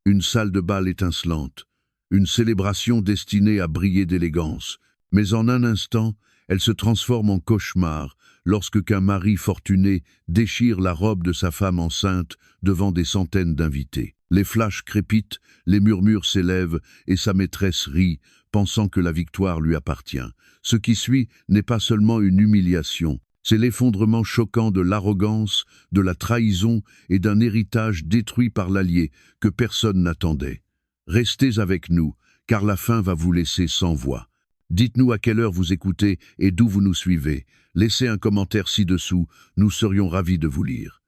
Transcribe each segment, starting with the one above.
Une salle de bal étincelante, une célébration destinée à briller d'élégance. Mais en un instant, elle se transforme en cauchemar lorsque qu'un mari fortuné déchire la robe de sa femme enceinte devant des centaines d'invités. Les flashs crépitent, les murmures s'élèvent et sa maîtresse rit, pensant que la victoire lui appartient. Ce qui suit n'est pas seulement une humiliation, c'est l'effondrement choquant de l'arrogance, de la trahison et d'un héritage détruit par l'allié que personne n'attendait. Restez avec nous, car la fin va vous laisser sans voix. Dites-nous à quelle heure vous écoutez et d'où vous nous suivez. Laissez un commentaire ci-dessous, nous serions ravis de vous lire.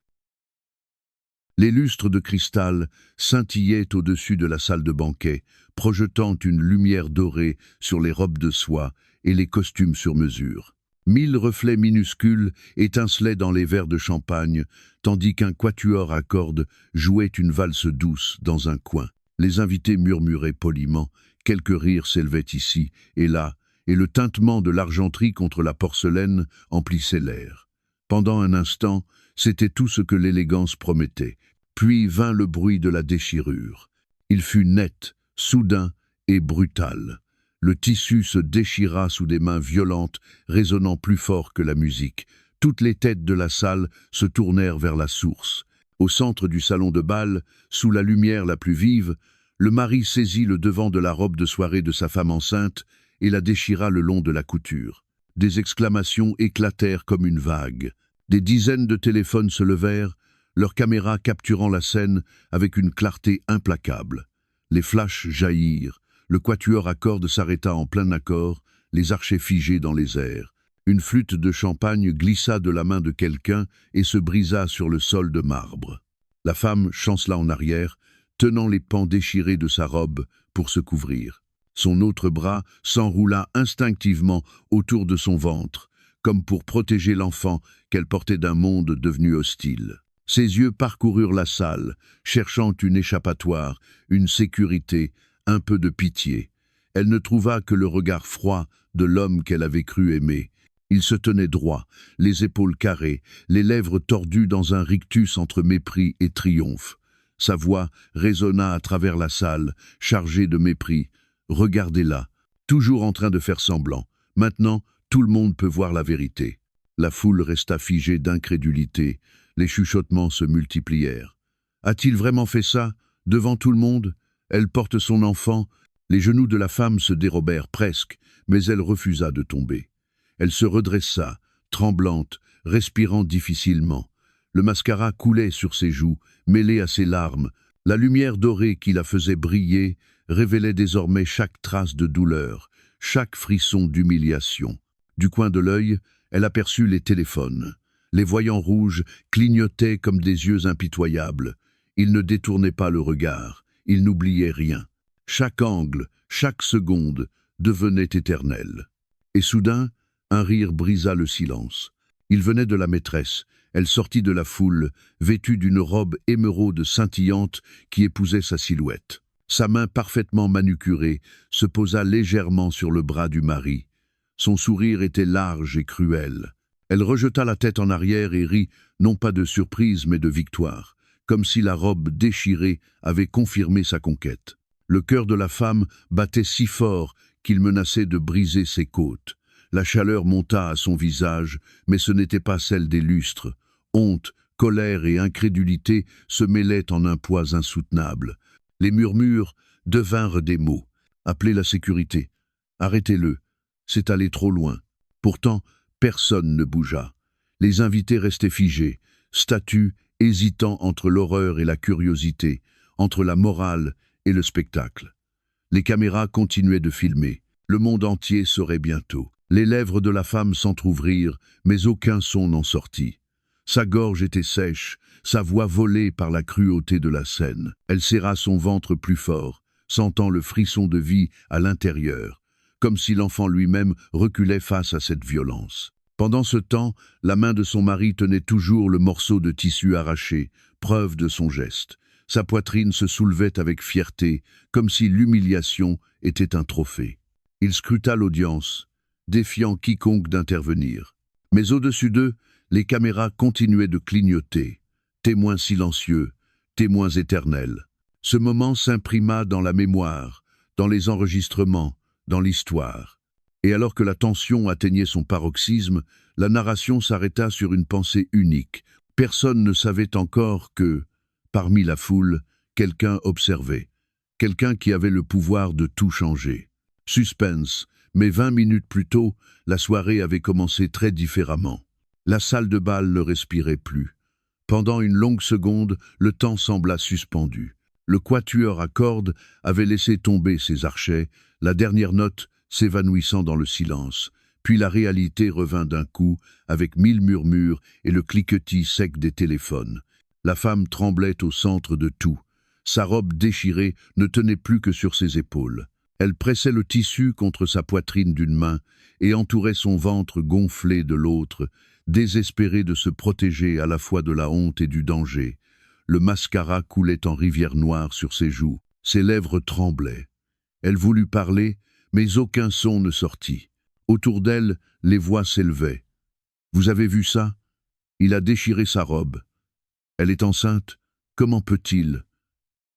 Les lustres de cristal scintillaient au-dessus de la salle de banquet, projetant une lumière dorée sur les robes de soie et les costumes sur mesure. 1000 reflets minuscules étincelaient dans les verres de champagne, tandis qu'un quatuor à cordes jouait une valse douce dans un coin. Les invités murmuraient poliment, quelques rires s'élevaient ici et là, et le tintement de l'argenterie contre la porcelaine emplissait l'air. Pendant un instant, c'était tout ce que l'élégance promettait. Puis vint le bruit de la déchirure. Il fut net, soudain et brutal. Le tissu se déchira sous des mains violentes, résonnant plus fort que la musique. Toutes les têtes de la salle se tournèrent vers la source. Au centre du salon de bal, sous la lumière la plus vive, le mari saisit le devant de la robe de soirée de sa femme enceinte et la déchira le long de la couture. Des exclamations éclatèrent comme une vague. Des dizaines de téléphones se levèrent, leurs caméras capturant la scène avec une clarté implacable. Les flashs jaillirent, le quatuor à cordes s'arrêta en plein accord, les archets figés dans les airs. Une flûte de champagne glissa de la main de quelqu'un et se brisa sur le sol de marbre. La femme chancela en arrière, tenant les pans déchirés de sa robe pour se couvrir. Son autre bras s'enroula instinctivement autour de son ventre, comme pour protéger l'enfant qu'elle portait d'un monde devenu hostile. Ses yeux parcoururent la salle, cherchant une échappatoire, une sécurité, un peu de pitié. Elle ne trouva que le regard froid de l'homme qu'elle avait cru aimer. Il se tenait droit, les épaules carrées, les lèvres tordues dans un rictus entre mépris et triomphe. Sa voix résonna à travers la salle, chargée de mépris. « Regardez-la, toujours en train de faire semblant. Maintenant, tout le monde peut voir la vérité. » La foule resta figée d'incrédulité. Les chuchotements se multiplièrent. « A-t-il vraiment fait ça, devant tout le monde ? Elle porte son enfant. » Les genoux de la femme se dérobèrent presque, mais elle refusa de tomber. Elle se redressa, tremblante, respirant difficilement. Le mascara coulait sur ses joues, mêlé à ses larmes. La lumière dorée qui la faisait briller révélait désormais chaque trace de douleur, chaque frisson d'humiliation. Du coin de l'œil, elle aperçut les téléphones. Les voyants rouges clignotaient comme des yeux impitoyables. Ils ne détournaient pas le regard, ils n'oubliaient rien. Chaque angle, chaque seconde devenait éternelle. Et soudain, un rire brisa le silence. Il venait de la maîtresse. Elle sortit de la foule, vêtue d'une robe émeraude scintillante qui épousait sa silhouette. Sa main parfaitement manucurée se posa légèrement sur le bras du mari. Son sourire était large et cruel. Elle rejeta la tête en arrière et rit, non pas de surprise mais de victoire, comme si la robe déchirée avait confirmé sa conquête. Le cœur de la femme battait si fort qu'il menaçait de briser ses côtes. La chaleur monta à son visage, mais ce n'était pas celle des lustres. Honte, colère et incrédulité se mêlaient en un poids insoutenable. Les murmures devinrent des mots. Appelez la sécurité. Arrêtez-le. C'est allé trop loin. Pourtant, personne ne bougea. Les invités restaient figés, statues, hésitant entre l'horreur et la curiosité, entre la morale et le spectacle. Les caméras continuaient de filmer. Le monde entier saurait bientôt. Les lèvres de la femme s'entr'ouvrirent, mais aucun son n'en sortit. Sa gorge était sèche, sa voix volée par la cruauté de la scène. Elle serra son ventre plus fort, sentant le frisson de vie à l'intérieur, comme si l'enfant lui-même reculait face à cette violence. Pendant ce temps, la main de son mari tenait toujours le morceau de tissu arraché, preuve de son geste. Sa poitrine se soulevait avec fierté, comme si l'humiliation était un trophée. Il scruta l'audience, défiant quiconque d'intervenir. Mais au-dessus d'eux, les caméras continuaient de clignoter, témoins silencieux, témoins éternels. Ce moment s'imprima dans la mémoire, dans les enregistrements, dans l'histoire. Et alors que la tension atteignait son paroxysme, la narration s'arrêta sur une pensée unique. Personne ne savait encore que, parmi la foule, quelqu'un observait. Quelqu'un qui avait le pouvoir de tout changer. Suspense, mais 20 minutes plus tôt, la soirée avait commencé très différemment. La salle de bal ne respirait plus. Pendant une longue seconde, le temps sembla suspendu. Le quatuor à cordes avait laissé tomber ses archets, la dernière note s'évanouissant dans le silence. Puis la réalité revint d'un coup, avec 1000 murmures et le cliquetis sec des téléphones. La femme tremblait au centre de tout. Sa robe déchirée ne tenait plus que sur ses épaules. Elle pressait le tissu contre sa poitrine d'une main et entourait son ventre gonflé de l'autre, désespérée de se protéger à la fois de la honte et du danger. Le mascara coulait en rivière noire sur ses joues. Ses lèvres tremblaient. Elle voulut parler, mais aucun son ne sortit. Autour d'elle, les voix s'élevaient. « Vous avez vu ça? Il a déchiré sa robe. Elle est enceinte? Comment peut-il?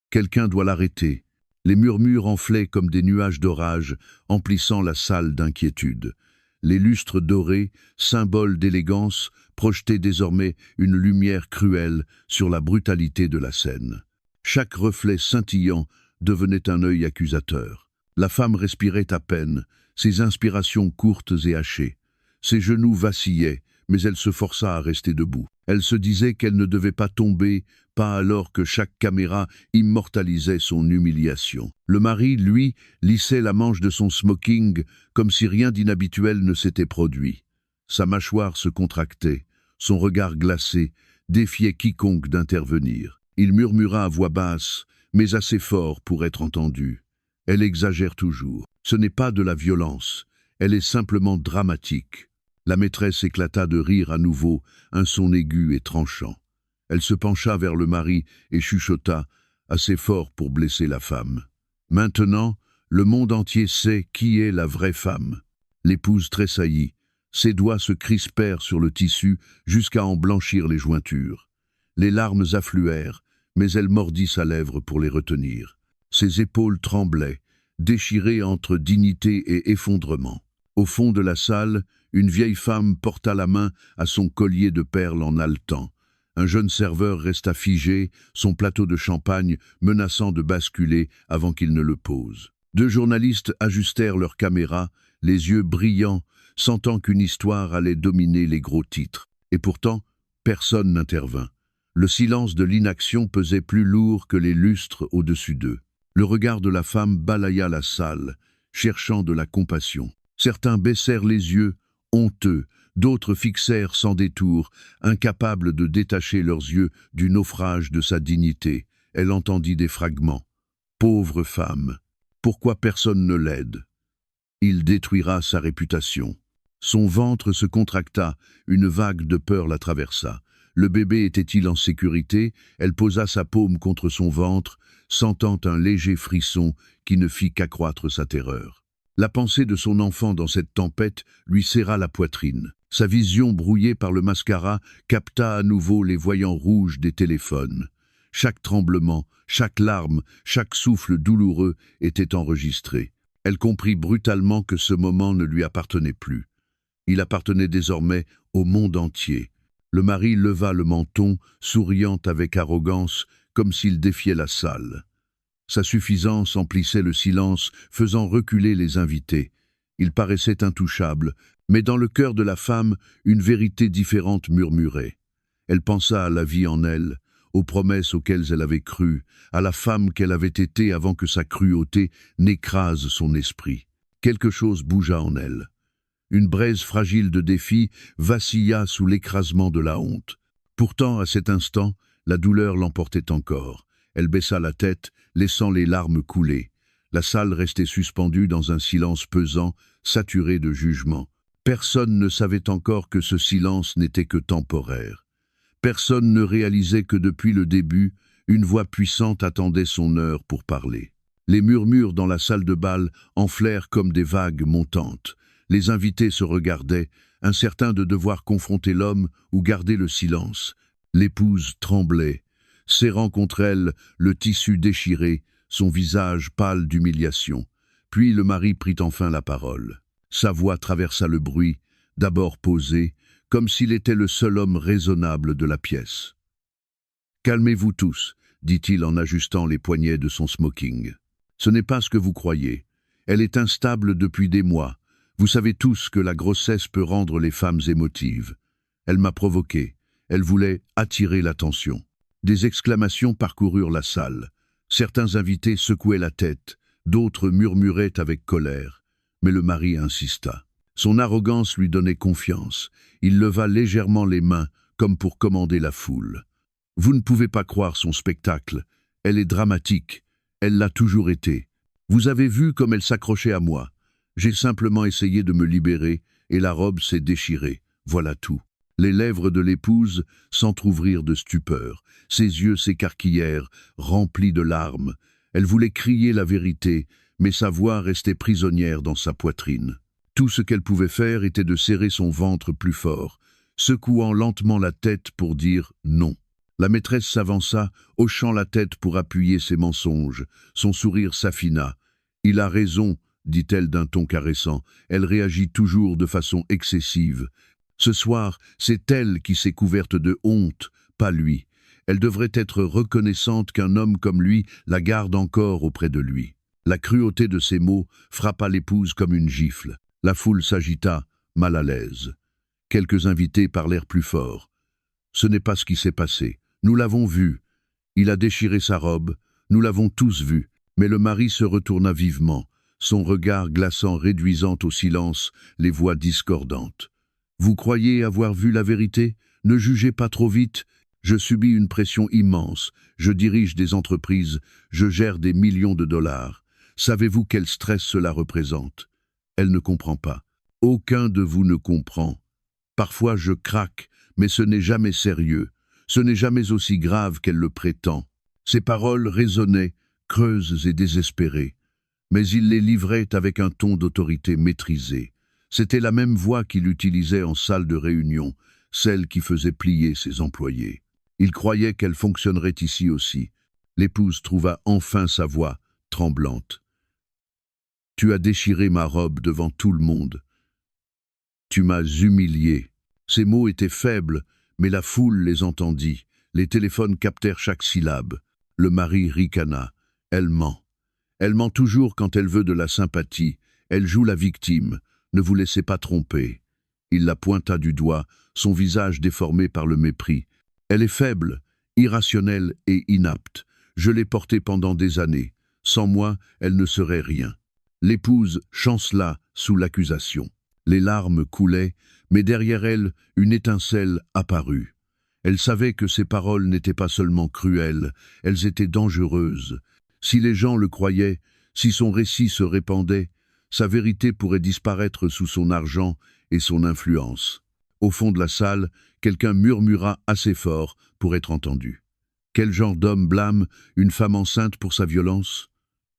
Quelqu'un doit l'arrêter. » Les murmures enflaient comme des nuages d'orage, emplissant la salle d'inquiétude. Les lustres dorés, symboles d'élégance, projetaient désormais une lumière cruelle sur la brutalité de la scène. Chaque reflet scintillant devenait un œil accusateur. La femme respirait à peine, ses inspirations courtes et hachées. Ses genoux vacillaient, mais elle se força à rester debout. Elle se disait qu'elle ne devait pas tomber, pas alors que chaque caméra immortalisait son humiliation. Le mari, lui, lissait la manche de son smoking comme si rien d'inhabituel ne s'était produit. Sa mâchoire se contractait, son regard glacé défiait quiconque d'intervenir. Il murmura à voix basse, mais assez fort pour être entendu. « Elle exagère toujours. Ce n'est pas de la violence, elle est simplement dramatique. » La maîtresse éclata de rire à nouveau, un son aigu et tranchant. Elle se pencha vers le mari et chuchota, assez fort pour blesser la femme. « Maintenant, le monde entier sait qui est la vraie femme. » L'épouse tressaillit. Ses doigts se crispèrent sur le tissu jusqu'à en blanchir les jointures. Les larmes affluèrent, mais elle mordit sa lèvre pour les retenir. Ses épaules tremblaient, déchirées entre dignité et effondrement. Au fond de la salle, une vieille femme porta la main à son collier de perles en haletant. Un jeune serveur resta figé, son plateau de champagne menaçant de basculer avant qu'il ne le pose. 2 journalistes ajustèrent leurs caméras, les yeux brillants, sentant qu'une histoire allait dominer les gros titres. Et pourtant, personne n'intervint. Le silence de l'inaction pesait plus lourd que les lustres au-dessus d'eux. Le regard de la femme balaya la salle, cherchant de la compassion. Certains baissèrent les yeux, honteux, d'autres fixèrent sans détour, incapables de détacher leurs yeux du naufrage de sa dignité. Elle entendit des fragments. « Pauvre femme, pourquoi personne ne l'aide? Il détruira sa réputation. » Son ventre se contracta, une vague de peur la traversa. Le bébé était-il en sécurité? Elle posa sa paume contre son ventre, sentant un léger frisson qui ne fit qu'accroître sa terreur. La pensée de son enfant dans cette tempête lui serra la poitrine. Sa vision brouillée par le mascara capta à nouveau les voyants rouges des téléphones. Chaque tremblement, chaque larme, chaque souffle douloureux était enregistré. Elle comprit brutalement que ce moment ne lui appartenait plus. Il appartenait désormais au monde entier. Le mari leva le menton, souriant avec arrogance, comme s'il défiait la salle. Sa suffisance emplissait le silence, faisant reculer les invités. Il paraissait intouchable, mais dans le cœur de la femme, une vérité différente murmurait. Elle pensa à la vie en elle, aux promesses auxquelles elle avait cru, à la femme qu'elle avait été avant que sa cruauté n'écrase son esprit. Quelque chose bougea en elle. Une braise fragile de défi vacilla sous l'écrasement de la honte. Pourtant, à cet instant, la douleur l'emportait encore. Elle baissa la tête, laissant les larmes couler. La salle restait suspendue dans un silence pesant, saturé de jugement. Personne ne savait encore que ce silence n'était que temporaire. Personne ne réalisait que depuis le début, une voix puissante attendait son heure pour parler. Les murmures dans la salle de bal enflèrent comme des vagues montantes. Les invités se regardaient, incertains de devoir confronter l'homme ou garder le silence. L'épouse tremblait. serrant contre elle le tissu déchiré, son visage pâle d'humiliation. Puis le mari prit enfin la parole. Sa voix traversa le bruit, d'abord posée, comme s'il était le seul homme raisonnable de la pièce. « Calmez-vous tous, dit-il en ajustant les poignets de son smoking. Ce n'est pas ce que vous croyez. Elle est instable depuis des mois. Vous savez tous que la grossesse peut rendre les femmes émotives. Elle m'a provoqué. Elle voulait attirer l'attention. » Des exclamations parcoururent la salle. Certains invités secouaient la tête, d'autres murmuraient avec colère. Mais le mari insista. Son arrogance lui donnait confiance. Il leva légèrement les mains, comme pour commander la foule. « Vous ne pouvez pas croire son spectacle. Elle est dramatique. Elle l'a toujours été. Vous avez vu comme elle s'accrochait à moi. J'ai simplement essayé de me libérer, et la robe s'est déchirée. Voilà tout. » Les lèvres de l'épouse s'entr'ouvrirent de stupeur. Ses yeux s'écarquillèrent, remplis de larmes. Elle voulait crier la vérité, mais sa voix restait prisonnière dans sa poitrine. Tout ce qu'elle pouvait faire était de serrer son ventre plus fort, secouant lentement la tête pour dire non. La maîtresse s'avança, hochant la tête pour appuyer ses mensonges. Son sourire s'affina. « Il a raison, dit-elle d'un ton caressant. Elle réagit toujours de façon excessive. Ce soir, c'est elle qui s'est couverte de honte, pas lui. Elle devrait être reconnaissante qu'un homme comme lui la garde encore auprès de lui. » La cruauté de ces mots frappa l'épouse comme une gifle. La foule s'agita, mal à l'aise. Quelques invités parlèrent plus fort. « Ce n'est pas ce qui s'est passé. Nous l'avons vu. Il a déchiré sa robe. Nous l'avons tous vu. » Mais le mari se retourna vivement, son regard glaçant réduisant au silence les voix discordantes. « Vous croyez avoir vu la vérité? Ne jugez pas trop vite. Je subis une pression immense. Je dirige des entreprises. Je gère des millions de dollars. Savez-vous quel stress cela représente? » Elle ne comprend pas. Aucun de vous ne comprend. Parfois je craque, mais ce n'est jamais sérieux. Ce n'est jamais aussi grave qu'elle le prétend. Ses paroles résonnaient, creuses et désespérées. Mais il les livrait avec un ton d'autorité maîtrisé. C'était la même voix qu'il utilisait en salle de réunion, celle qui faisait plier ses employés. Il croyait qu'elle fonctionnerait ici aussi. L'épouse trouva enfin sa voix, tremblante. « Tu as déchiré ma robe devant tout le monde. Tu m'as humilié. » Ces mots étaient faibles, mais la foule les entendit. Les téléphones captèrent chaque syllabe. Le mari ricana. « Elle ment. Elle ment toujours quand elle veut de la sympathie. Elle joue la victime. Ne vous laissez pas tromper. » Il la pointa du doigt, son visage déformé par le mépris. « Elle est faible, irrationnelle et inapte. Je l'ai portée pendant des années. Sans moi, elle ne serait rien. » L'épouse chancela sous l'accusation. Les larmes coulaient, mais derrière elle, une étincelle apparut. Elle savait que ses paroles n'étaient pas seulement cruelles, elles étaient dangereuses. Si les gens le croyaient, si son récit se répandait, sa vérité pourrait disparaître sous son argent et son influence. Au fond de la salle, quelqu'un murmura assez fort pour être entendu. « Quel genre d'homme blâme une femme enceinte pour sa violence ?»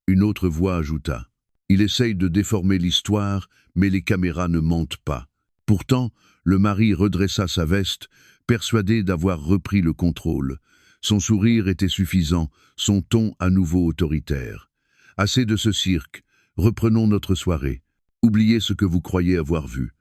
Une autre voix ajouta. « Il essaye de déformer l'histoire, mais les caméras ne mentent pas. » Pourtant, le mari redressa sa veste, persuadé d'avoir repris le contrôle. Son sourire était suffisant, son ton à nouveau autoritaire. « Assez de ce cirque, reprenons notre soirée. Oubliez ce que vous croyez avoir vu. »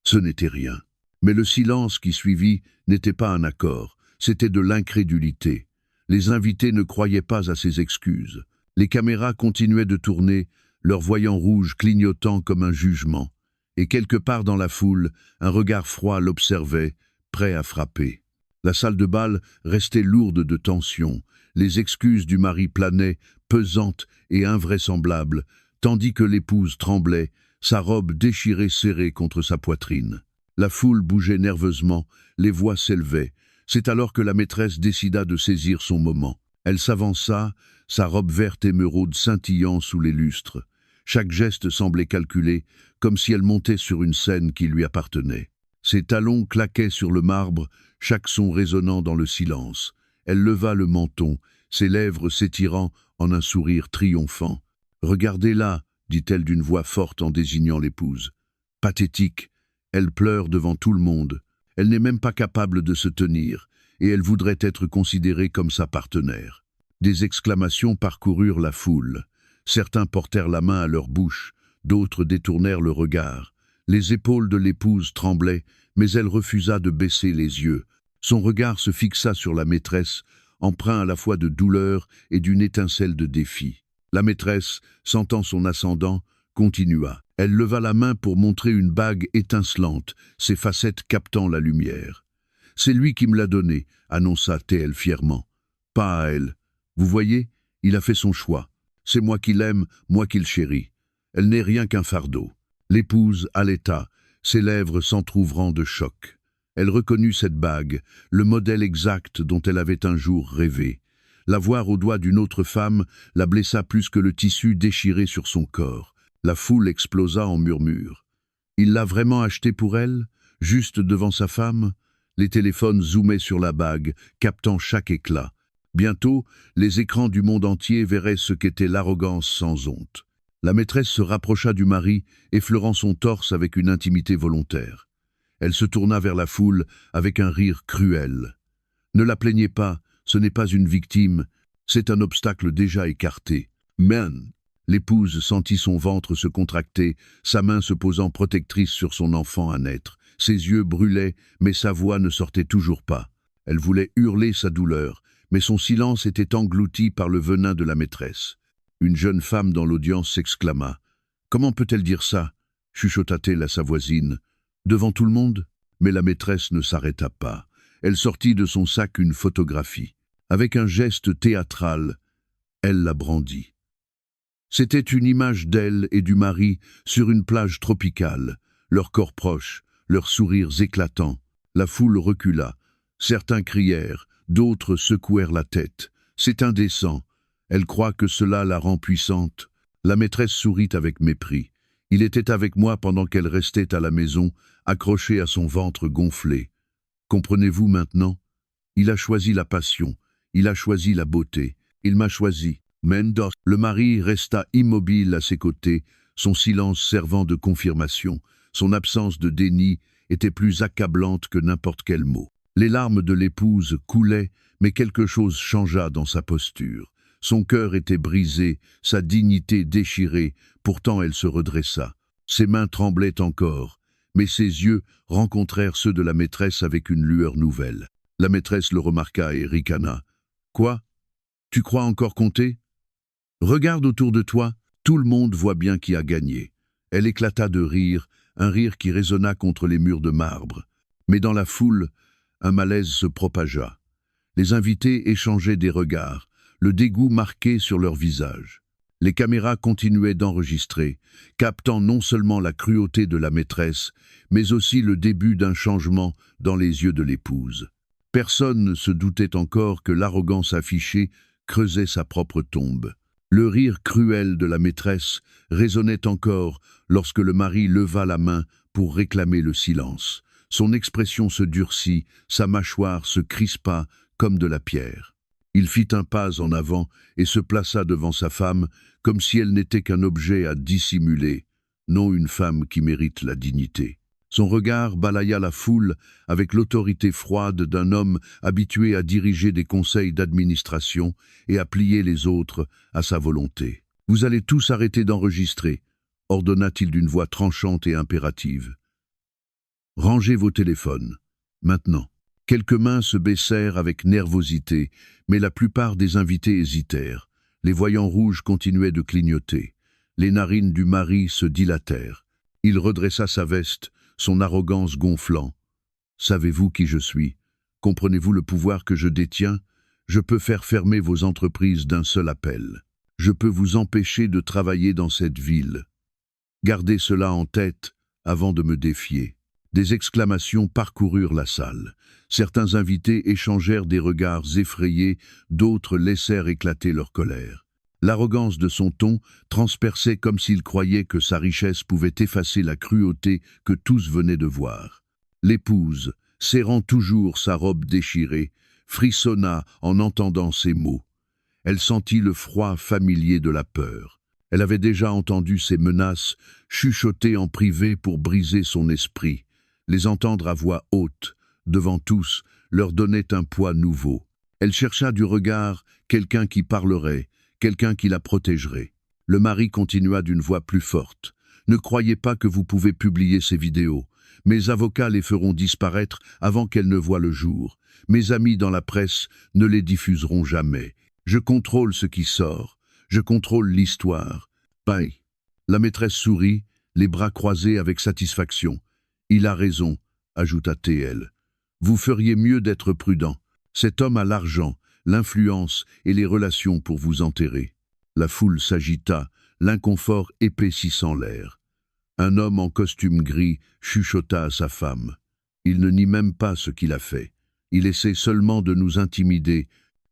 Ce n'était rien. Mais le silence qui suivit n'était pas un accord, c'était de l'incrédulité. Les invités ne croyaient pas à ses excuses. Les caméras continuaient de tourner, leur voyant rouge clignotant comme un jugement. Et quelque part dans la foule, un regard froid l'observait, prêt à frapper. La salle de bal restait lourde de tension. Les excuses du mari planaient, pesantes et invraisemblables, tandis que l'épouse tremblait, sa robe déchirée serrée contre sa poitrine. La foule bougeait nerveusement, les voix s'élevaient. C'est alors que la maîtresse décida de saisir son moment. Elle s'avança, sa robe verte émeraude scintillant sous les lustres. Chaque geste semblait calculé, comme si elle montait sur une scène qui lui appartenait. Ses talons claquaient sur le marbre, chaque son résonnant dans le silence. Elle leva le menton, ses lèvres s'étirant en un sourire triomphant. « Regardez-la » dit-elle d'une voix forte en désignant l'épouse. « Pathétique, elle pleure devant tout le monde. Elle n'est même pas capable de se tenir. et elle voudrait être considérée comme sa partenaire. Des exclamations parcoururent la foule. Certains portèrent la main à leur bouche, d'autres détournèrent le regard. Les épaules de l'épouse tremblaient, mais elle refusa de baisser les yeux. Son regard se fixa sur la maîtresse, empreint à la fois de douleur et d'une étincelle de défi. La maîtresse, sentant son ascendant, continua. Elle leva la main pour montrer une bague étincelante, ses facettes captant la lumière. « C'est lui qui me l'a donnée », annonça T.L. fièrement. « Pas à elle. Vous voyez, il a fait son choix. C'est moi qui l'aime, moi qui le chéris. Elle n'est rien qu'un fardeau. » L'épouse allaita, ses lèvres s'entr'ouvrant de choc. Elle reconnut cette bague, le modèle exact dont elle avait un jour rêvé. La voir au doigt d'une autre femme la blessa plus que le tissu déchiré sur son corps. La foule explosa en murmures. Il l'a vraiment achetée pour elle, juste devant sa femme? Les téléphones zoomaient sur la bague, captant chaque éclat. Bientôt, les écrans du monde entier verraient ce qu'était l'arrogance sans honte. La maîtresse se rapprocha du mari, effleurant son torse avec une intimité volontaire. Elle se tourna vers la foule avec un rire cruel. « Ne la plaignez pas, ce n'est pas une victime, c'est un obstacle déjà écarté. » Men. L'épouse sentit son ventre se contracter, sa main se posant protectrice sur son enfant à naître. Ses yeux brûlaient, mais sa voix ne sortait toujours pas. Elle voulait hurler sa douleur, mais son silence était englouti par le venin de la maîtresse. Une jeune femme dans l'audience s'exclama. « Comment peut-elle dire ça ?» chuchota-t-elle à sa voisine. « Devant tout le monde ?» Mais la maîtresse ne s'arrêta pas. Elle sortit de son sac une photographie. Avec un geste théâtral, elle la brandit. C'était une image d'elle et du mari sur une plage tropicale, leurs corps proches, leurs sourires éclatants. La foule recula. Certains crièrent, d'autres secouèrent la tête. « C'est indécent. Elle croit que cela la rend puissante. » La maîtresse sourit avec mépris. « Il était avec moi pendant qu'elle restait à la maison, accrochée à son ventre gonflé. Comprenez-vous maintenant? Il a choisi la passion, il a choisi la beauté, il m'a choisi. » Mendos, le mari resta immobile à ses côtés, son silence servant de confirmation. Son absence de déni était plus accablante que n'importe quel mot. Les larmes de l'épouse coulaient, mais quelque chose changea dans sa posture. Son cœur était brisé, sa dignité déchirée, pourtant elle se redressa. Ses mains tremblaient encore, mais ses yeux rencontrèrent ceux de la maîtresse avec une lueur nouvelle. La maîtresse le remarqua et ricana. « Quoi? Tu crois encore compter? Regarde autour de toi, tout le monde voit bien qui a gagné. » Elle éclata de rire, un rire qui résonna contre les murs de marbre. Mais dans la foule, un malaise se propagea. Les invités échangeaient des regards, le dégoût marqué sur leurs visages. Les caméras continuaient d'enregistrer, captant non seulement la cruauté de la maîtresse, mais aussi le début d'un changement dans les yeux de l'épouse. Personne ne se doutait encore que l'arrogance affichée creusait sa propre tombe. Le rire cruel de la maîtresse résonnait encore lorsque le mari leva la main pour réclamer le silence. Son expression se durcit, sa mâchoire se crispa comme de la pierre. Il fit un pas en avant et se plaça devant sa femme comme si elle n'était qu'un objet à dissimuler, non une femme qui mérite la dignité. Son regard balaya la foule avec l'autorité froide d'un homme habitué à diriger des conseils d'administration et à plier les autres à sa volonté. « Vous allez tous arrêter d'enregistrer », ordonna-t-il d'une voix tranchante et impérative. « Rangez vos téléphones, maintenant. » Quelques mains se baissèrent avec nervosité, mais la plupart des invités hésitèrent. Les voyants rouges continuaient de clignoter. Les narines du mari se dilatèrent. Il redressa sa veste, son arrogance gonflant. « Savez-vous qui je suis? Comprenez-vous le pouvoir que je détiens? Je peux faire fermer vos entreprises d'un seul appel. Je peux vous empêcher de travailler dans cette ville. Gardez cela en tête avant de me défier. » Des exclamations parcoururent la salle. Certains invités échangèrent des regards effrayés, d'autres laissèrent éclater leur colère. L'arrogance de son ton transperçait comme s'il croyait que sa richesse pouvait effacer la cruauté que tous venaient de voir. L'épouse, serrant toujours sa robe déchirée, frissonna en entendant ces mots. Elle sentit le froid familier de la peur. Elle avait déjà entendu ces menaces chuchotées en privé pour briser son esprit. Les entendre à voix haute, devant tous, leur donnait un poids nouveau. Elle chercha du regard quelqu'un qui parlerait, quelqu'un qui la protégerait. Le mari continua d'une voix plus forte. « Ne croyez pas que vous pouvez publier ces vidéos. Mes avocats les feront disparaître avant qu'elles ne voient le jour. Mes amis dans la presse ne les diffuseront jamais. Je contrôle ce qui sort. Je contrôle l'histoire. » Bye. La maîtresse sourit, les bras croisés avec satisfaction. « Il a raison, » ajouta-t-elle. « Vous feriez mieux d'être prudent. Cet homme a l'argent, l'influence et les relations pour vous enterrer. » La foule s'agita, l'inconfort épaississant l'air. Un homme en costume gris chuchota à sa femme. « Il ne nie même pas ce qu'il a fait. Il essaie seulement de nous intimider. »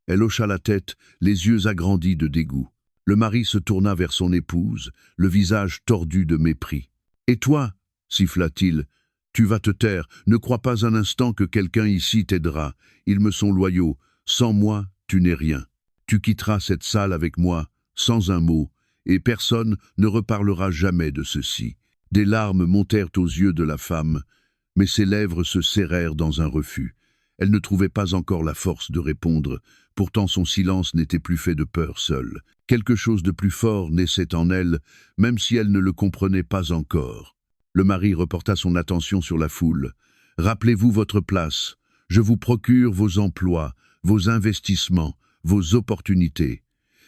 Elle hocha la tête, les yeux agrandis de dégoût. Le mari se tourna vers son épouse, le visage tordu de mépris. « Et toi ?» siffla-t-il. « Tu vas te taire, ne crois pas un instant que quelqu'un ici t'aidera. Ils me sont loyaux. Sans moi, tu n'es rien. Tu quitteras cette salle avec moi, sans un mot, et personne ne reparlera jamais de ceci. » Des larmes montèrent aux yeux de la femme, mais ses lèvres se serrèrent dans un refus. Elle ne trouvait pas encore la force de répondre, pourtant son silence n'était plus fait de peur seule. Quelque chose de plus fort naissait en elle, même si elle ne le comprenait pas encore. Le mari reporta son attention sur la foule. « Rappelez-vous votre place. Je vous procure vos emplois, vos investissements, vos opportunités.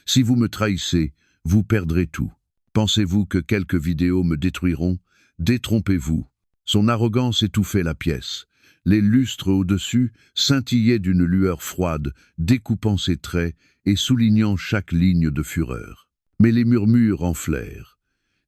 Si vous me trahissez, vous perdrez tout. Pensez-vous que quelques vidéos me détruiront? Détrompez-vous. » Son arrogance étouffait la pièce. Les lustres au-dessus scintillaient d'une lueur froide, découpant ses traits et soulignant chaque ligne de fureur. Mais les murmures enflèrent.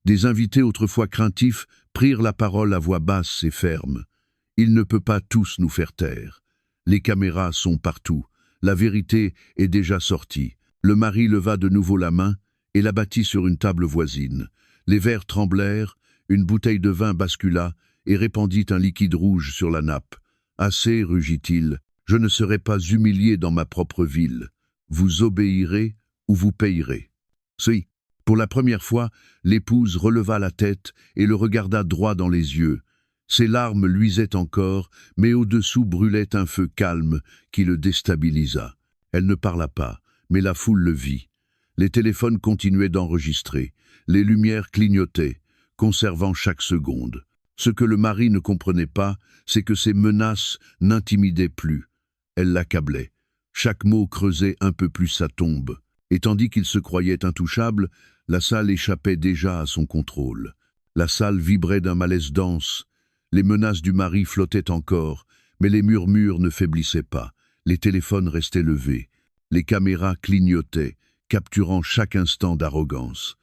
Des invités autrefois craintifs prirent la parole à voix basse et ferme. « Il ne peut pas tous nous faire taire. Les caméras sont partout. La vérité est déjà sortie. » Le mari leva de nouveau la main et la battit sur une table voisine. Les verres tremblèrent, une bouteille de vin bascula et répandit un liquide rouge sur la nappe. « Assez, rugit-il, je ne serai pas humilié dans ma propre ville. Vous obéirez ou vous payerez. » Si. Pour la première fois, l'épouse releva la tête et le regarda droit dans les yeux. Ses larmes luisaient encore, mais au-dessous brûlait un feu calme qui le déstabilisa. Elle ne parla pas, mais la foule le vit. Les téléphones continuaient d'enregistrer. Les lumières clignotaient, conservant chaque seconde. Ce que le mari ne comprenait pas, c'est que ces menaces n'intimidaient plus. Elles l'accablaient. Chaque mot creusait un peu plus sa tombe. Et tandis qu'il se croyait intouchable, la salle échappait déjà à son contrôle. La salle vibrait d'un malaise dense. Les menaces du mari flottaient encore, mais les murmures ne faiblissaient pas. Les téléphones restaient levés. Les caméras clignotaient, capturant chaque instant d'arrogance.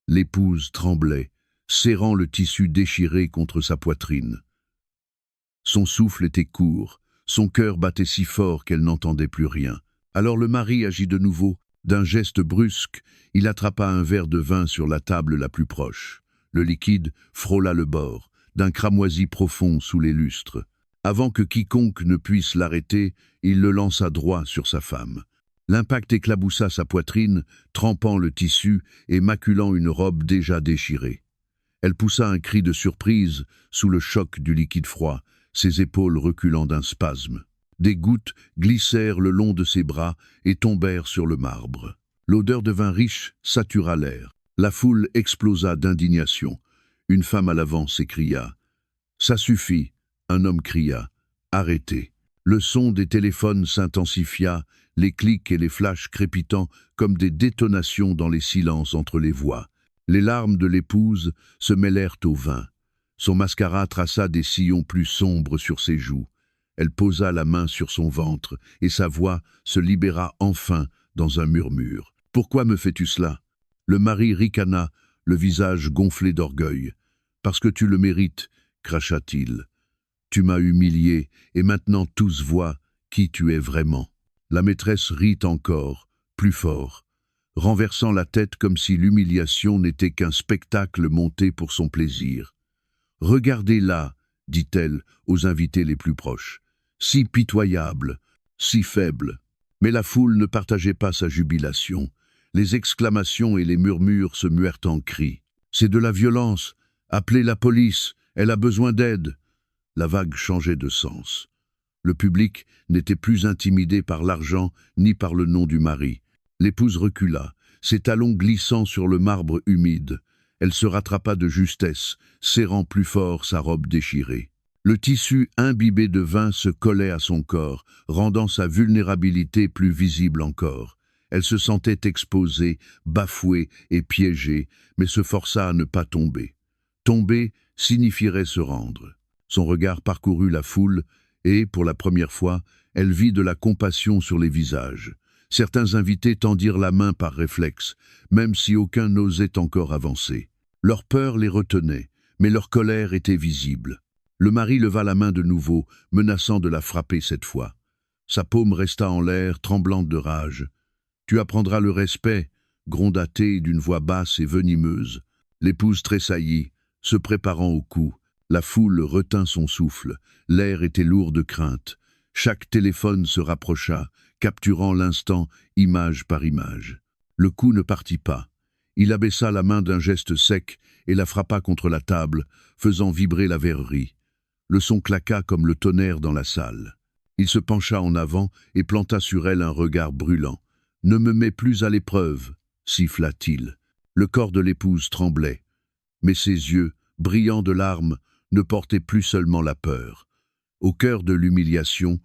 L'épouse tremblait, serrant le tissu déchiré contre sa poitrine. Son souffle était court, son cœur battait si fort qu'elle n'entendait plus rien. Alors le mari agit de nouveau. D'un geste brusque, il attrapa un verre de vin sur la table la plus proche. Le liquide frôla le bord, d'un cramoisi profond sous les lustres. Avant que quiconque ne puisse l'arrêter, il le lança droit sur sa femme. L'impact éclaboussa sa poitrine, trempant le tissu et maculant une robe déjà déchirée. Elle poussa un cri de surprise sous le choc du liquide froid, ses épaules reculant d'un spasme. Des gouttes glissèrent le long de ses bras et tombèrent sur le marbre. L'odeur de vin riche satura l'air. La foule explosa d'indignation. Une femme à l'avant s'écria. « Ça suffit !» Un homme cria. « Arrêtez !» Le son des téléphones s'intensifia, les clics et les flashs crépitant comme des détonations dans les silences entre les voix. Les larmes de l'épouse se mêlèrent au vin. Son mascara traça des sillons plus sombres sur ses joues. Elle posa la main sur son ventre et sa voix se libéra enfin dans un murmure. « Pourquoi me fais-tu cela ?» Le mari ricana, le visage gonflé d'orgueil. « Parce que tu le mérites, » cracha-t-il. « Tu m'as humilié et maintenant tous voient qui tu es vraiment. » La maîtresse rit encore, plus fort, renversant la tête comme si l'humiliation n'était qu'un spectacle monté pour son plaisir. « Regardez-la, » dit-elle aux invités les plus proches. Si pitoyable, si faible. Mais la foule ne partageait pas sa jubilation. Les exclamations et les murmures se muèrent en cris. « C'est de la violence. Appelez la police. Elle a besoin d'aide. » La vague changeait de sens. Le public n'était plus intimidé par l'argent ni par le nom du mari. L'épouse recula, ses talons glissant sur le marbre humide. Elle se rattrapa de justesse, serrant plus fort sa robe déchirée. Le tissu imbibé de vin se collait à son corps, rendant sa vulnérabilité plus visible encore. Elle se sentait exposée, bafouée et piégée, mais se força à ne pas tomber. Tomber signifierait se rendre. Son regard parcourut la foule et, pour la première fois, elle vit de la compassion sur les visages. Certains invités tendirent la main par réflexe, même si aucun n'osait encore avancer. Leur peur les retenait, mais leur colère était visible. Le mari leva la main de nouveau, menaçant de la frapper cette fois. Sa paume resta en l'air, tremblante de rage. « Tu apprendras le respect », gronda-t-il d'une voix basse et venimeuse. L'épouse tressaillit, se préparant au coup. La foule retint son souffle. L'air était lourd de crainte. Chaque téléphone se rapprocha, capturant l'instant, image par image. Le coup ne partit pas. Il abaissa la main d'un geste sec et la frappa contre la table, faisant vibrer la verrerie. Le son claqua comme le tonnerre dans la salle. Il se pencha en avant et planta sur elle un regard brûlant. « Ne me mets plus à l'épreuve » siffla-t-il. Le corps de l'épouse tremblait, mais ses yeux, brillants de larmes, ne portaient plus seulement la peur. Au cœur de l'humiliation,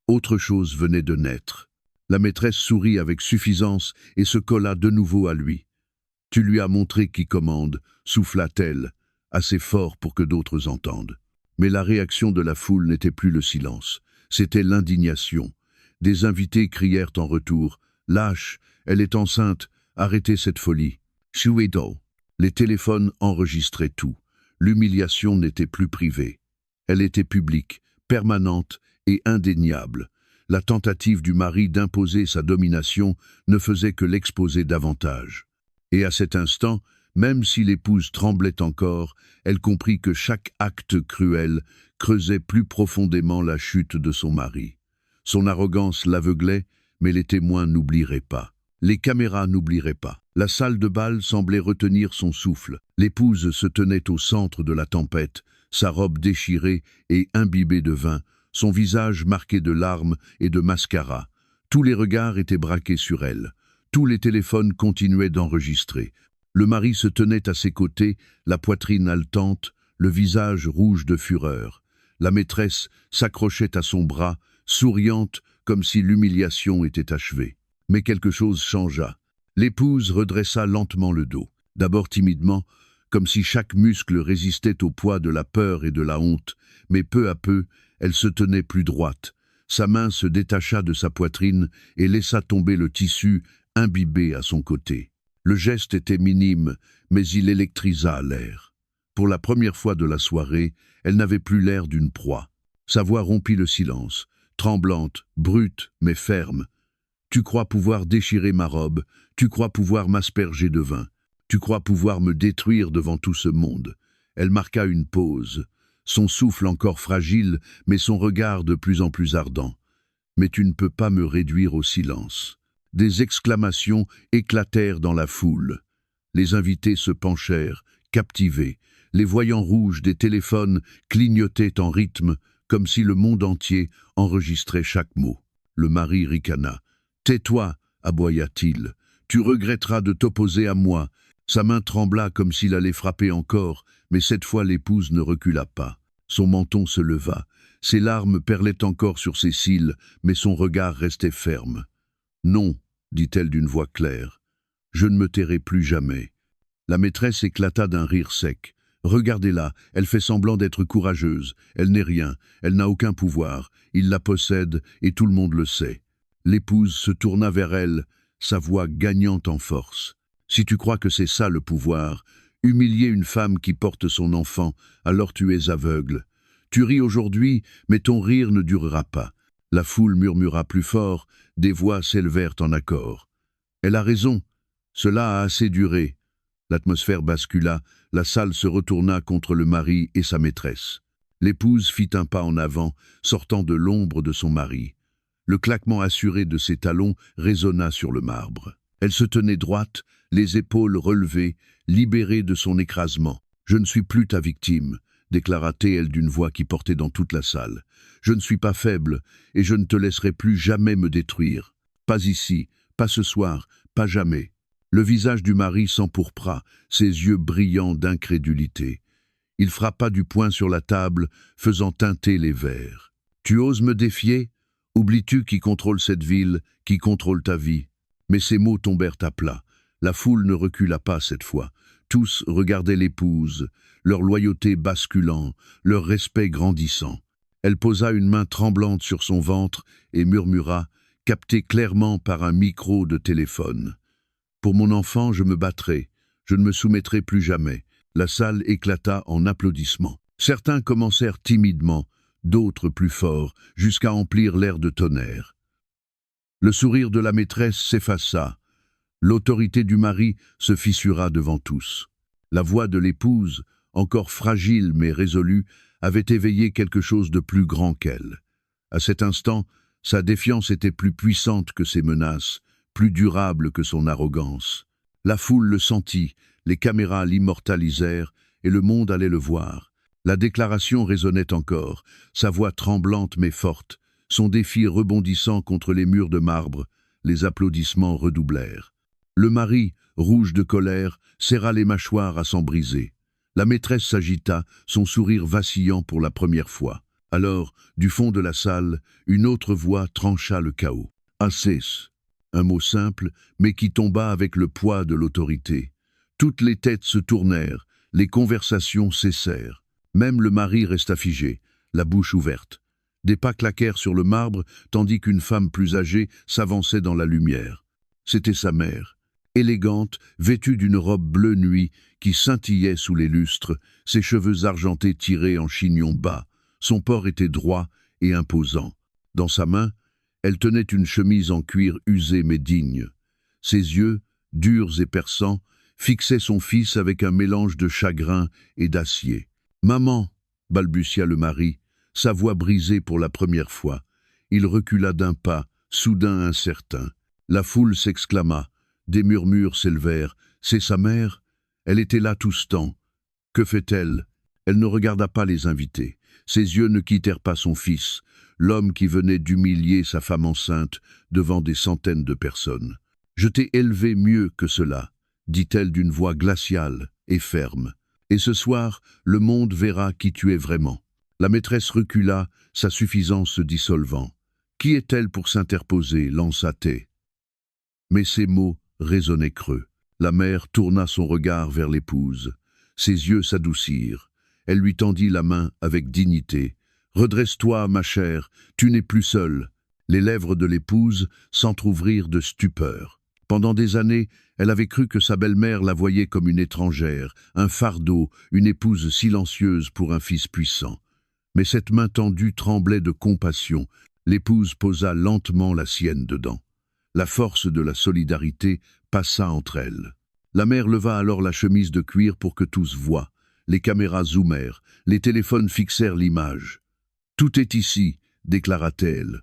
autre chose venait de naître. La maîtresse sourit avec suffisance et se colla de nouveau à lui. « Tu lui as montré qui commande » souffla-t-elle, assez fort pour que d'autres entendent. Mais la réaction de la foule n'était plus le silence, c'était l'indignation. Des invités crièrent en retour « Lâche, elle est enceinte, arrêtez cette folie !» Shuedo. Les téléphones enregistraient tout. L'humiliation n'était plus privée. Elle était publique, permanente et indéniable. La tentative du mari d'imposer sa domination ne faisait que l'exposer davantage. Et à cet instant, même si l'épouse tremblait encore, elle comprit que chaque acte cruel creusait plus profondément la chute de son mari. Son arrogance l'aveuglait, mais les témoins n'oublieraient pas. Les caméras n'oublieraient pas. La salle de bal semblait retenir son souffle. L'épouse se tenait au centre de la tempête, sa robe déchirée et imbibée de vin, son visage marqué de larmes et de mascara. Tous les regards étaient braqués sur elle. Tous les téléphones continuaient d'enregistrer. Le mari se tenait à ses côtés, la poitrine haletante, le visage rouge de fureur. La maîtresse s'accrochait à son bras, souriante comme si l'humiliation était achevée. Mais quelque chose changea. L'épouse redressa lentement le dos, d'abord timidement, comme si chaque muscle résistait au poids de la peur et de la honte, mais peu à peu, elle se tenait plus droite. Sa main se détacha de sa poitrine et laissa tomber le tissu imbibé à son côté. Le geste était minime, mais il électrisa l'air. Pour la première fois de la soirée, elle n'avait plus l'air d'une proie. Sa voix rompit le silence, tremblante, brute, mais ferme. « Tu crois pouvoir déchirer ma robe, tu crois pouvoir m'asperger de vin, tu crois pouvoir me détruire devant tout ce monde. » Elle marqua une pause, son souffle encore fragile, mais son regard de plus en plus ardent. « Mais tu ne peux pas me réduire au silence. » Des exclamations éclatèrent dans la foule. Les invités se penchèrent, captivés. Les voyants rouges des téléphones clignotaient en rythme, comme si le monde entier enregistrait chaque mot. Le mari ricana. « Tais-toi » aboya-t-il. « Tu regretteras de t'opposer à moi. » Sa main trembla comme s'il allait frapper encore, mais cette fois l'épouse ne recula pas. Son menton se leva. Ses larmes perlaient encore sur ses cils, mais son regard restait ferme. « Non » dit-elle d'une voix claire. « Je ne me tairai plus jamais. » La maîtresse éclata d'un rire sec. « Regardez-la, elle fait semblant d'être courageuse. Elle n'est rien, elle n'a aucun pouvoir. Il la possède et tout le monde le sait. » L'épouse se tourna vers elle, sa voix gagnante en force. « Si tu crois que c'est ça le pouvoir, humilier une femme qui porte son enfant, alors tu es aveugle. Tu ris aujourd'hui, mais ton rire ne durera pas. » La foule murmura plus fort, des voix s'élevèrent en accord. « Elle a raison, cela a assez duré. » L'atmosphère bascula, la salle se retourna contre le mari et sa maîtresse. L'épouse fit un pas en avant, sortant de l'ombre de son mari. Le claquement assuré de ses talons résonna sur le marbre. Elle se tenait droite, les épaules relevées, libérée de son écrasement. « Je ne suis plus ta victime. déclara-t-elle d'une voix qui portait dans toute la salle. Je ne suis pas faible, et je ne te laisserai plus jamais me détruire. Pas ici, pas ce soir, pas jamais. Le visage du mari s'empourpra, ses yeux brillants d'incrédulité. Il frappa du poing sur la table, faisant teinter les verres. Tu oses me défier? Oublies-tu qui contrôle cette ville, qui contrôle ta vie? Mais ces mots tombèrent à plat. La foule ne recula pas cette fois. Tous regardaient l'épouse, leur loyauté basculant, leur respect grandissant. Elle posa une main tremblante sur son ventre et murmura, capté clairement par un micro de téléphone. « Pour mon enfant, je me battrai. Je ne me soumettrai plus jamais. » La salle éclata en applaudissements. Certains commencèrent timidement, d'autres plus forts, jusqu'à emplir l'air de tonnerre. Le sourire de la maîtresse s'effaça. L'autorité du mari se fissura devant tous. La voix de l'épouse, encore fragile mais résolue, avait éveillé quelque chose de plus grand qu'elle. À cet instant, sa défiance était plus puissante que ses menaces, plus durable que son arrogance. La foule le sentit, les caméras l'immortalisèrent, et le monde allait le voir. La déclaration résonnait encore, sa voix tremblante mais forte, son défi rebondissant contre les murs de marbre, les applaudissements redoublèrent. Le mari, rouge de colère, serra les mâchoires à s'en briser. La maîtresse s'agita, son sourire vacillant pour la première fois. Alors, du fond de la salle, une autre voix trancha le chaos. « Assez !» Un mot simple, mais qui tomba avec le poids de l'autorité. Toutes les têtes se tournèrent, les conversations cessèrent. Même le mari resta figé, la bouche ouverte. Des pas claquèrent sur le marbre, tandis qu'une femme plus âgée s'avançait dans la lumière. C'était sa mère. Élégante, vêtue d'une robe bleu nuit qui scintillait sous les lustres, ses cheveux argentés tirés en chignon bas. Son port était droit et imposant. Dans sa main, elle tenait une chemise en cuir usé mais digne. Ses yeux, durs et perçants, fixaient son fils avec un mélange de chagrin et d'acier. « Maman !» balbutia le mari, sa voix brisée pour la première fois. Il recula d'un pas, soudain incertain. La foule s'exclama. Des murmures s'élevèrent. « C'est sa mère? Elle était là tout ce temps. Que fait-elle » Elle ne regarda pas les invités. Ses yeux ne quittèrent pas son fils, l'homme qui venait d'humilier sa femme enceinte devant des centaines de personnes. « Je t'ai élevé mieux que cela », dit-elle d'une voix glaciale et ferme. « Et ce soir, le monde verra qui tu es vraiment. » La maîtresse recula, sa suffisance se dissolvant. « Qui est-elle pour s'interposer » lança-t-elle. Mais ces mots résonnaient creux. La mère tourna son regard vers l'épouse. Ses yeux s'adoucirent. Elle lui tendit la main avec dignité. « Redresse-toi, ma chère, tu n'es plus seule. » Les lèvres de l'épouse s'entr'ouvrirent de stupeur. Pendant des années, elle avait cru que sa belle-mère la voyait comme une étrangère, un fardeau, une épouse silencieuse pour un fils puissant. Mais cette main tendue tremblait de compassion. L'épouse posa lentement la sienne dedans. La force de la solidarité passa entre elles. La mère leva alors la chemise de cuir pour que tous voient. Les caméras zoomèrent, les téléphones fixèrent l'image. « Tout est ici », déclara-t-elle.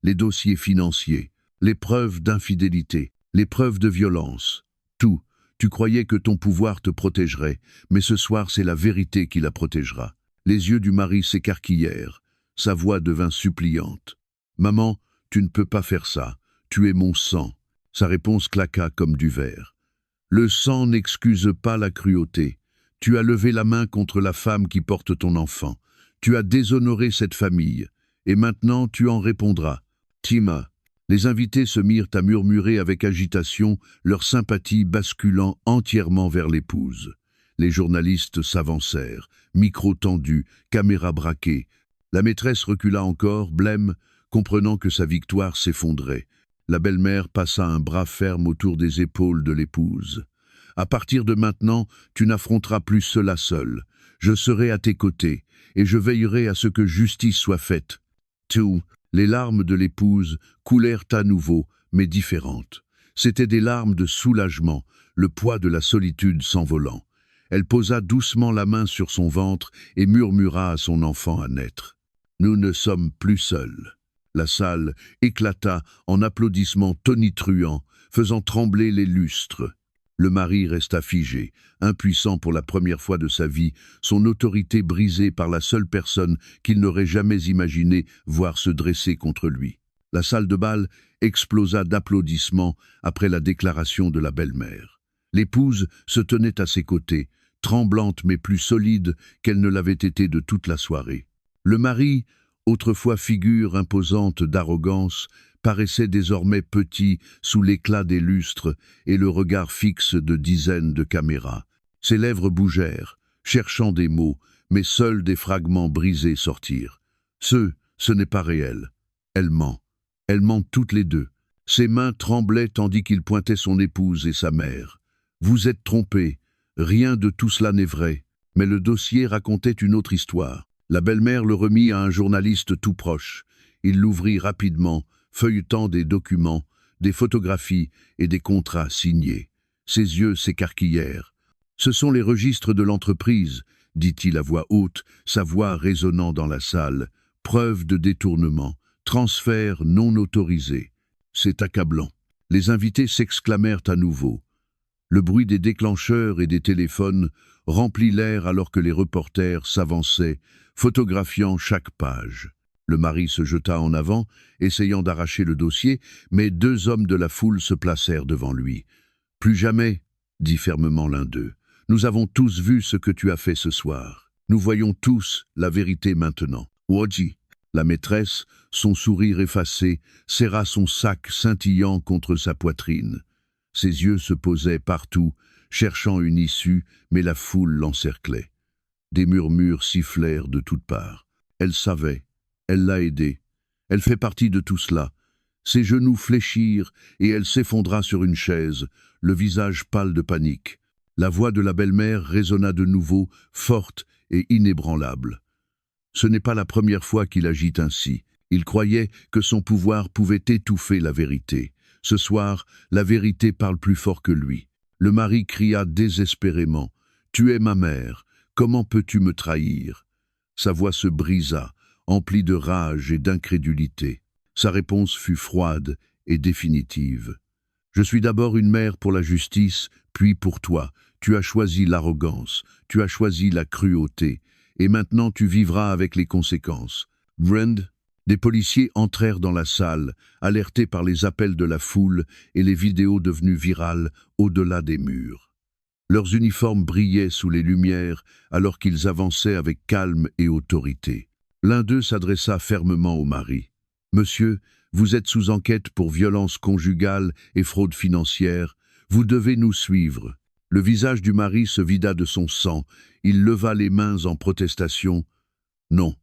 Les dossiers financiers, les preuves d'infidélité, les preuves de violence. Tout. Tu croyais que ton pouvoir te protégerait, mais ce soir c'est la vérité qui la protégera. Les yeux du mari s'écarquillèrent. Sa voix devint suppliante. « Maman, tu ne peux pas faire ça. Tu es mon sang. » Sa réponse claqua comme du verre. « Le sang n'excuse pas la cruauté. Tu as levé la main contre la femme qui porte ton enfant. Tu as déshonoré cette famille. Et maintenant tu en répondras. Tima. » Les invités se mirent à murmurer avec agitation, leur sympathie basculant entièrement vers l'épouse. Les journalistes s'avancèrent, micro tendu, caméra braquée. La maîtresse recula encore, blême, comprenant que sa victoire s'effondrait. La belle-mère passa un bras ferme autour des épaules de l'épouse. « À partir de maintenant, tu n'affronteras plus cela seul. Je serai à tes côtés, et je veillerai à ce que justice soit faite. » Tout. Les larmes de l'épouse coulèrent à nouveau, mais différentes. C'étaient des larmes de soulagement, le poids de la solitude s'envolant. Elle posa doucement la main sur son ventre et murmura à son enfant à naître. « Nous ne sommes plus seuls. » La salle éclata en applaudissements tonitruants, faisant trembler les lustres. Le mari resta figé, impuissant pour la première fois de sa vie, son autorité brisée par la seule personne qu'il n'aurait jamais imaginé voir se dresser contre lui. La salle de bal explosa d'applaudissements après la déclaration de la belle-mère. L'épouse se tenait à ses côtés, tremblante mais plus solide qu'elle ne l'avait été de toute la soirée. Le mari, autrefois figure imposante d'arrogance, paraissait désormais petit sous l'éclat des lustres et le regard fixe de dizaines de caméras. Ses lèvres bougèrent, cherchant des mots, mais seuls des fragments brisés sortirent. Ce n'est pas réel. Elle ment. Elle ment toutes les deux. Ses mains tremblaient tandis qu'il pointait son épouse et sa mère. Vous êtes trompés. Rien de tout cela n'est vrai. Mais le dossier racontait une autre histoire. La belle-mère le remit à un journaliste tout proche. Il l'ouvrit rapidement, feuilletant des documents, des photographies et des contrats signés. Ses yeux s'écarquillèrent. « Ce sont les registres de l'entreprise », dit-il à voix haute, sa voix résonnant dans la salle. « Preuve de détournement, transfert non autorisé. C'est accablant. » Les invités s'exclamèrent à nouveau. Le bruit des déclencheurs et des téléphones remplit l'air alors que les reporters s'avançaient, photographiant chaque page. Le mari se jeta en avant, essayant d'arracher le dossier, mais deux hommes de la foule se placèrent devant lui. « Plus jamais, » dit fermement l'un d'eux. « Nous avons tous vu ce que tu as fait ce soir. Nous voyons tous la vérité maintenant. » Woji, la maîtresse, son sourire effacé, serra son sac scintillant contre sa poitrine. Ses yeux se posaient partout, cherchant une issue, mais la foule l'encerclait. Des murmures sifflèrent de toutes parts. Elle savait. Elle l'a aidé. Elle fait partie de tout cela. Ses genoux fléchirent et elle s'effondra sur une chaise, le visage pâle de panique. La voix de la belle-mère résonna de nouveau, forte et inébranlable. Ce n'est pas la première fois qu'il agit ainsi. Il croyait que son pouvoir pouvait étouffer la vérité. Ce soir, la vérité parle plus fort que lui. Le mari cria désespérément. « Tu es ma mère. Comment peux-tu me trahir ?» Sa voix se brisa, emplie de rage et d'incrédulité. Sa réponse fut froide et définitive. « Je suis d'abord une mère pour la justice, puis pour toi. Tu as choisi l'arrogance, tu as choisi la cruauté, et maintenant tu vivras avec les conséquences. » Brand. Des policiers entrèrent dans la salle, alertés par les appels de la foule et les vidéos devenues virales au-delà des murs. Leurs uniformes brillaient sous les lumières alors qu'ils avançaient avec calme et autorité. L'un d'eux s'adressa fermement au mari. « Monsieur, vous êtes sous enquête pour violence conjugale et fraude financière. Vous devez nous suivre. » Le visage du mari se vida de son sang. Il leva les mains en protestation. « Non.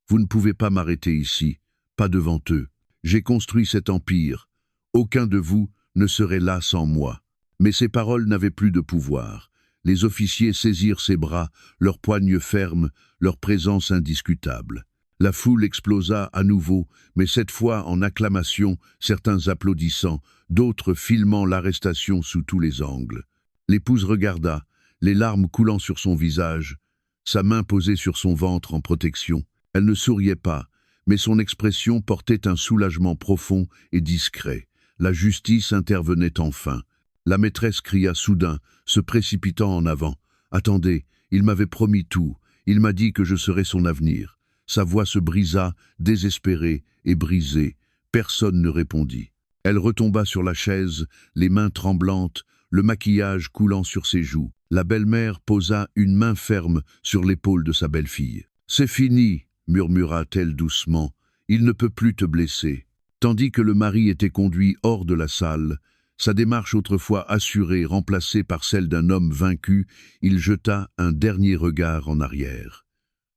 Vous ne pouvez pas m'arrêter ici, pas devant eux. J'ai construit cet empire. Aucun de vous ne serait là sans moi. » Mais ces paroles n'avaient plus de pouvoir. Les officiers saisirent ses bras, leurs poignes fermes, leur présence indiscutable. La foule explosa à nouveau, mais cette fois en acclamations, certains applaudissant, d'autres filmant l'arrestation sous tous les angles. L'épouse regarda, les larmes coulant sur son visage, sa main posée sur son ventre en protection. Elle ne souriait pas, mais son expression portait un soulagement profond et discret. La justice intervenait enfin. La maîtresse cria soudain, se précipitant en avant. « Attendez, il m'avait promis tout. Il m'a dit que je serais son avenir. » Sa voix se brisa, désespérée et brisée. Personne ne répondit. Elle retomba sur la chaise, les mains tremblantes, le maquillage coulant sur ses joues. La belle-mère posa une main ferme sur l'épaule de sa belle-fille. « C'est fini !» murmura-t-elle doucement, « il ne peut plus te blesser. » Tandis que le mari était conduit hors de la salle, sa démarche autrefois assurée remplacée par celle d'un homme vaincu, il jeta un dernier regard en arrière.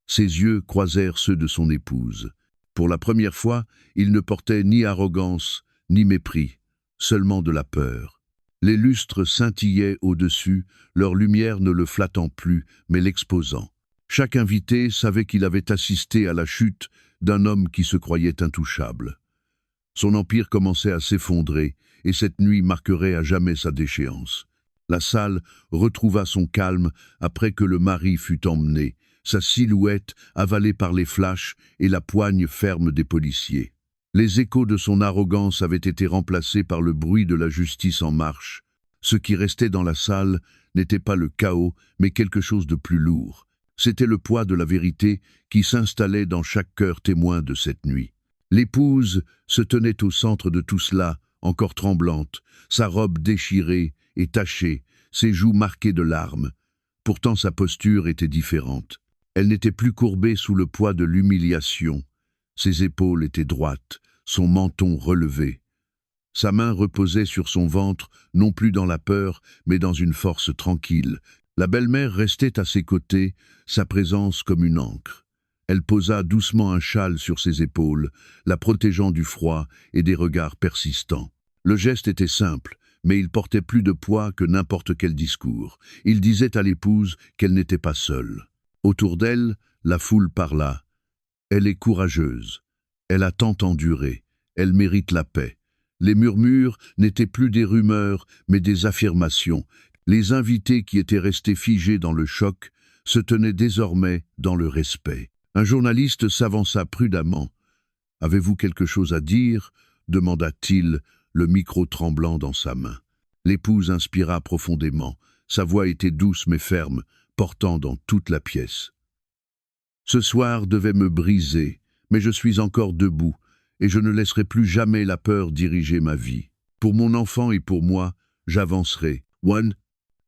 Ses yeux croisèrent ceux de son épouse. Pour la première fois, il ne portait ni arrogance, ni mépris, seulement de la peur. Les lustres scintillaient au-dessus, leur lumière ne le flattant plus, mais l'exposant. Chaque invité savait qu'il avait assisté à la chute d'un homme qui se croyait intouchable. Son empire commençait à s'effondrer, et cette nuit marquerait à jamais sa déchéance. La salle retrouva son calme après que le mari fut emmené, sa silhouette avalée par les flashs et la poigne ferme des policiers. Les échos de son arrogance avaient été remplacés par le bruit de la justice en marche. Ce qui restait dans la salle n'était pas le chaos, mais quelque chose de plus lourd. C'était le poids de la vérité qui s'installait dans chaque cœur témoin de cette nuit. L'épouse se tenait au centre de tout cela, encore tremblante, sa robe déchirée et tachée, ses joues marquées de larmes. Pourtant sa posture était différente. Elle n'était plus courbée sous le poids de l'humiliation. Ses épaules étaient droites, son menton relevé. Sa main reposait sur son ventre, non plus dans la peur, mais dans une force tranquille. La belle-mère restait à ses côtés, sa présence comme une ancre. Elle posa doucement un châle sur ses épaules, la protégeant du froid et des regards persistants. Le geste était simple, mais il portait plus de poids que n'importe quel discours. Il disait à l'épouse qu'elle n'était pas seule. Autour d'elle, la foule parla. Elle est courageuse. Elle a tant enduré. Elle mérite la paix. Les murmures n'étaient plus des rumeurs, mais des affirmations. Les invités qui étaient restés figés dans le choc se tenaient désormais dans le respect. Un journaliste s'avança prudemment. « Avez-vous quelque chose à dire ?» demanda-t-il, le micro tremblant dans sa main. L'épouse inspira profondément. Sa voix était douce mais ferme, portant dans toute la pièce. « Ce soir devait me briser, mais je suis encore debout, et je ne laisserai plus jamais la peur diriger ma vie. Pour mon enfant et pour moi, j'avancerai. One ?»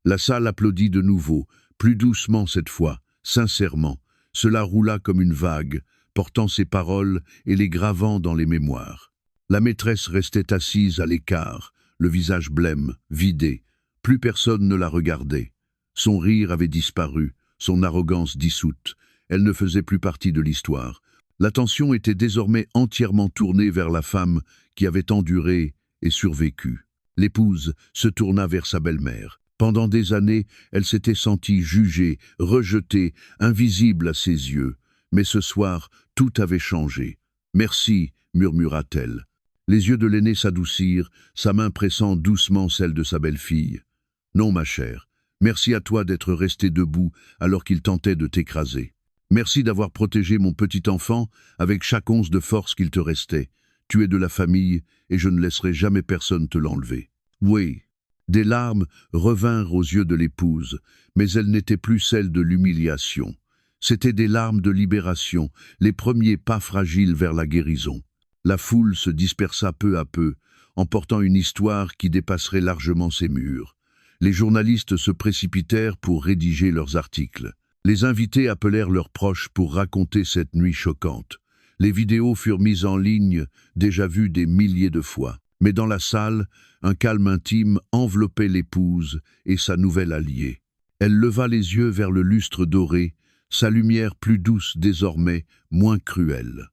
La salle applaudit de nouveau, plus doucement cette fois, sincèrement. Cela roula comme une vague, portant ses paroles et les gravant dans les mémoires. La maîtresse restait assise à l'écart, le visage blême, vidé. Plus personne ne la regardait. Son rire avait disparu, son arrogance dissoute. Elle ne faisait plus partie de l'histoire. L'attention était désormais entièrement tournée vers la femme qui avait enduré et survécu. L'épouse se tourna vers sa belle-mère. Pendant des années, elle s'était sentie jugée, rejetée, invisible à ses yeux. Mais ce soir, tout avait changé. « Merci » murmura-t-elle. Les yeux de l'aîné s'adoucirent, sa main pressant doucement celle de sa belle-fille. « Non, ma chère, merci à toi d'être restée debout alors qu'il tentait de t'écraser. Merci d'avoir protégé mon petit enfant avec chaque once de force qu'il te restait. Tu es de la famille et je ne laisserai jamais personne te l'enlever. » Oui. Des larmes revinrent aux yeux de l'épouse, mais elles n'étaient plus celles de l'humiliation. C'étaient des larmes de libération, les premiers pas fragiles vers la guérison. La foule se dispersa peu à peu, emportant une histoire qui dépasserait largement ses murs. Les journalistes se précipitèrent pour rédiger leurs articles. Les invités appelèrent leurs proches pour raconter cette nuit choquante. Les vidéos furent mises en ligne, déjà vues des milliers de fois. Mais dans la salle, un calme intime enveloppait l'épouse et sa nouvelle alliée. Elle leva les yeux vers le lustre doré, sa lumière plus douce désormais, moins cruelle.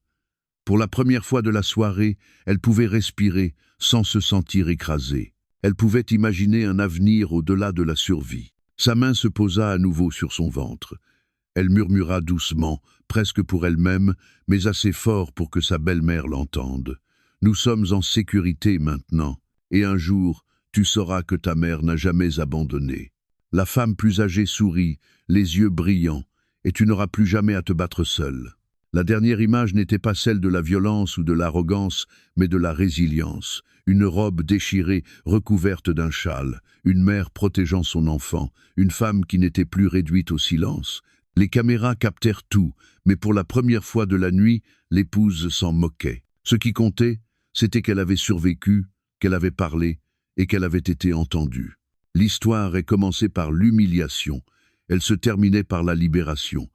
Pour la première fois de la soirée, elle pouvait respirer sans se sentir écrasée. Elle pouvait imaginer un avenir au-delà de la survie. Sa main se posa à nouveau sur son ventre. Elle murmura doucement, presque pour elle-même, mais assez fort pour que sa belle-mère l'entende. « Nous sommes en sécurité maintenant, et un jour, tu sauras que ta mère n'a jamais abandonné. » La femme plus âgée sourit, les yeux brillants, « et tu n'auras plus jamais à te battre seule. » La dernière image n'était pas celle de la violence ou de l'arrogance, mais de la résilience. Une robe déchirée, recouverte d'un châle, une mère protégeant son enfant, une femme qui n'était plus réduite au silence. Les caméras captèrent tout, mais pour la première fois de la nuit, l'épouse s'en moquait. Ce qui comptait, c'était qu'elle avait survécu, qu'elle avait parlé et qu'elle avait été entendue. L'histoire est commencée par l'humiliation. Elle se terminait par la libération.